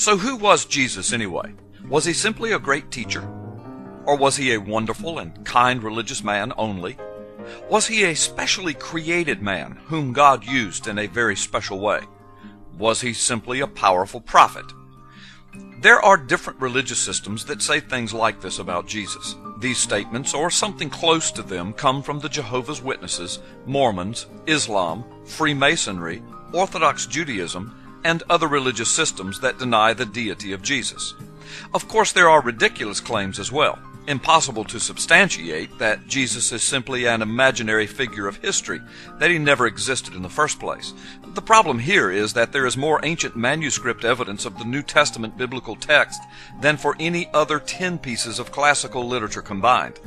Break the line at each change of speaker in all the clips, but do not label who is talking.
So who was Jesus anyway? Was he simply a great teacher? Or was he a wonderful and kind religious man only? Was he a specially created man whom God used in a very special way? Was he simply a powerful prophet? There are different religious systems that say things like this about Jesus. These statements, or something close to them, come from the Jehovah's Witnesses, Mormons, Islam, Freemasonry, Orthodox Judaism, and other religious systems that deny the deity of Jesus. Of course, there are ridiculous claims as well. Impossible to substantiate that Jesus is simply an imaginary figure of history, that he never existed in the first place. The problem here is that there is more ancient manuscript evidence of the New Testament biblical text than for any other 10 pieces of classical literature combined.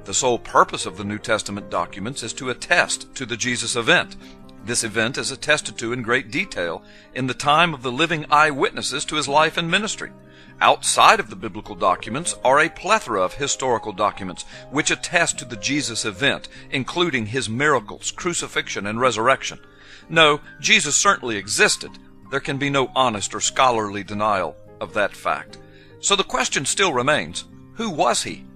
The sole purpose of the New Testament documents is to attest to the Jesus event. This event is attested to in great detail in the time of the living eyewitnesses to his life and ministry. Outside of the biblical documents are a plethora of historical documents which attest to the Jesus event, including his miracles, crucifixion, and resurrection. No, Jesus certainly existed. There can be no honest or scholarly denial of that fact. So the question still remains, who was he?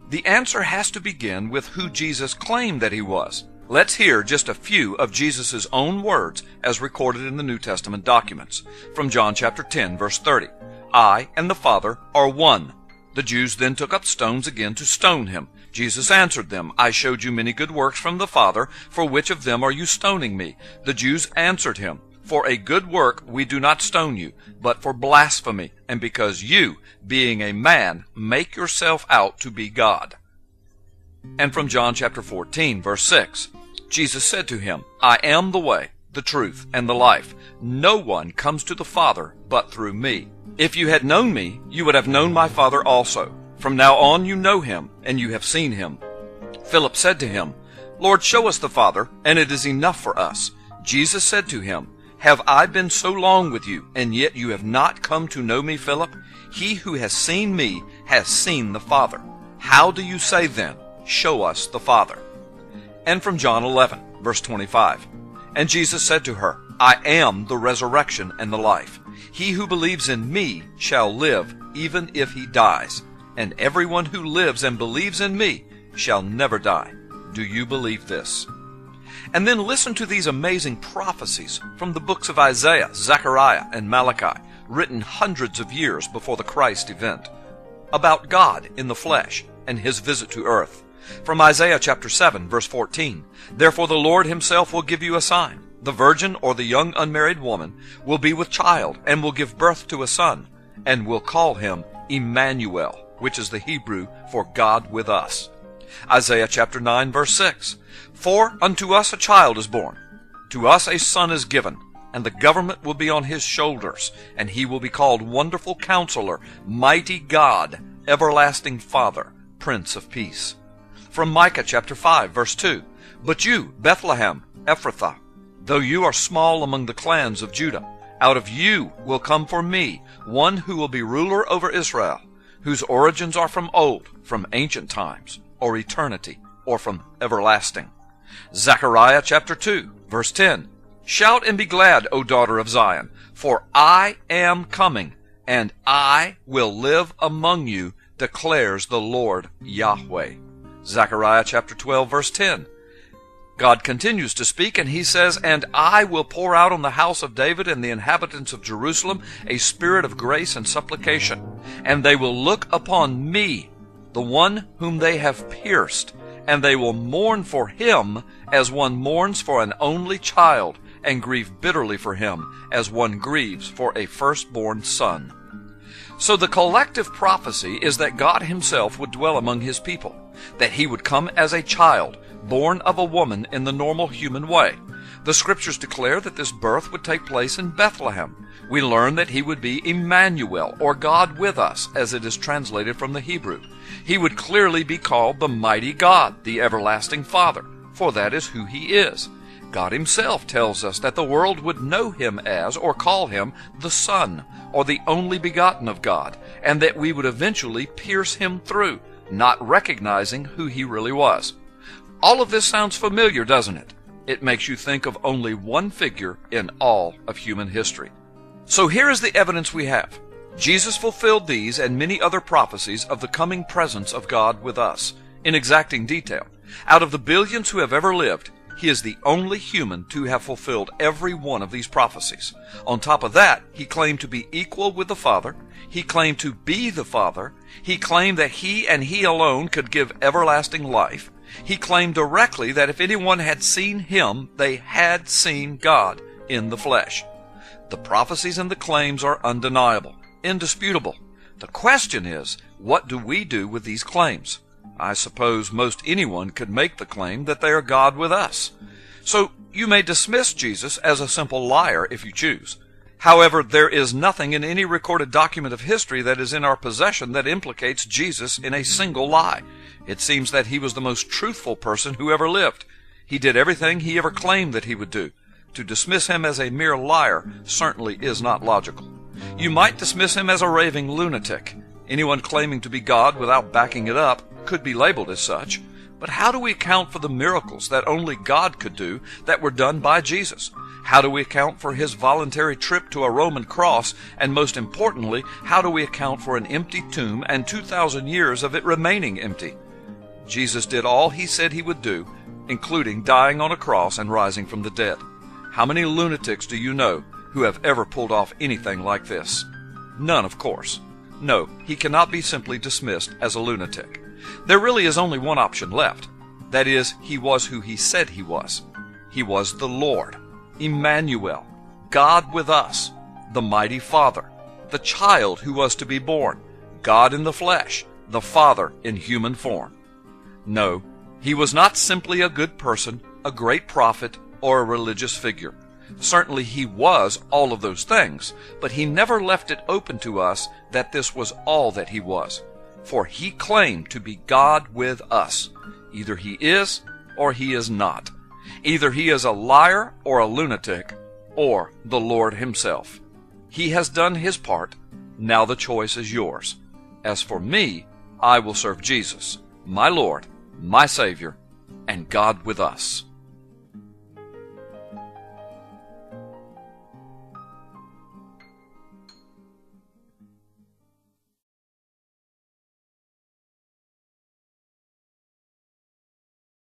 The answer has to begin with who Jesus claimed that he was. Let's hear just a few of Jesus' own words as recorded in the New Testament documents. From John chapter 10, verse 30. I and the Father are one. The Jews then took up stones again to stone him. Jesus answered them, I showed you many good works from the Father. For which of them are you stoning me? The Jews answered him, For a good work we do not stone you, but for blasphemy, and because you, being a man, make yourself out to be God. And from John chapter 14, verse 6, Jesus said to him, I am the way, the truth, and the life. No one comes to the Father but through me. If you had known me, you would have known my Father also. From now on you know him, and you have seen him. Philip said to him, Lord, show us the Father, and it is enough for us. Jesus said to him, Have I been so long with you, and yet you have not come to know me, Philip? He who has seen me has seen the Father. How do you say then, Show us the Father? And from John 11, verse 25, And Jesus said to her, I am the resurrection and the life. He who believes in me shall live, even if he dies. And everyone who lives and believes in me shall never die. Do you believe this? And then listen to these amazing prophecies from the books of Isaiah, Zechariah, and Malachi, written hundreds of years before the Christ event, about God in the flesh and his visit to earth. From Isaiah chapter 7, verse 14, Therefore the Lord himself will give you a sign. The virgin or the young unmarried woman will be with child and will give birth to a son, and will call him Emmanuel, which is the Hebrew for God with us. Isaiah chapter 9, verse 6, For unto us a child is born, to us a son is given, and the government will be on his shoulders, and he will be called Wonderful Counselor, Mighty God, Everlasting Father, Prince of Peace. From Micah chapter 5, verse 2, But you, Bethlehem, Ephrathah, though you are small among the clans of Judah, out of you will come for me one who will be ruler over Israel, whose origins are from old, from ancient times, or eternity, or from everlasting. Zechariah chapter 2, verse 10, Shout and be glad, O daughter of Zion, for I am coming, and I will live among you, declares the Lord Yahweh. Zechariah chapter 12, verse 10. God continues to speak, and he says, And I will pour out on the house of David and the inhabitants of Jerusalem a spirit of grace and supplication. And they will look upon me, the one whom they have pierced, and they will mourn for him as one mourns for an only child, and grieve bitterly for him as one grieves for a firstborn son. So the collective prophecy is that God himself would dwell among his people, that he would come as a child, born of a woman in the normal human way. The scriptures declare that this birth would take place in Bethlehem. We learn that he would be Emmanuel, or God with us, as it is translated from the Hebrew. He would clearly be called the Mighty God, the Everlasting Father, for that is who he is. God himself tells us that the world would know him as, or call him, the Son, or the only begotten of God, and that we would eventually pierce him through, not recognizing who he really was. All of this sounds familiar, doesn't it? It makes you think of only one figure in all of human history. So here is the evidence we have. Jesus fulfilled these and many other prophecies of the coming presence of God with us in exacting detail. Out of the billions who have ever lived, he is the only human to have fulfilled every one of these prophecies. On top of that, he claimed to be equal with the Father. He claimed to be the Father. He claimed that he and he alone could give everlasting life. He claimed directly that if anyone had seen him, they had seen God in the flesh. The prophecies and the claims are undeniable, indisputable. The question is, what do we do with these claims? I suppose most anyone could make the claim that they are God with us. So you may dismiss Jesus as a simple liar if you choose. However, there is nothing in any recorded document of history that is in our possession that implicates Jesus in a single lie. It seems that he was the most truthful person who ever lived. He did everything he ever claimed that he would do. To dismiss him as a mere liar certainly is not logical. You might dismiss him as a raving lunatic. Anyone claiming to be God without backing it up could be labeled as such. But how do we account for the miracles that only God could do that were done by Jesus? How do we account for his voluntary trip to a Roman cross? And most importantly, how do we account for an empty tomb and 2,000 years of it remaining empty? Jesus did all he said he would do, including dying on a cross and rising from the dead. How many lunatics do you know who have ever pulled off anything like this? None, of course. No, he cannot be simply dismissed as a lunatic. There really is only one option left. That is, he was who he said he was. He was the Lord, Emmanuel, God with us, the mighty Father, the child who was to be born, God in the flesh, the Father in human form. No, he was not simply a good person, a great prophet, or a religious figure. Certainly he was all of those things, but he never left it open to us that this was all that he was. For he claimed to be God with us. Either he is or he is not. Either he is a liar or a lunatic, or the Lord himself. He has done his part. Now the choice is yours. As for me, I will serve Jesus, my Lord, my Savior, and God with us.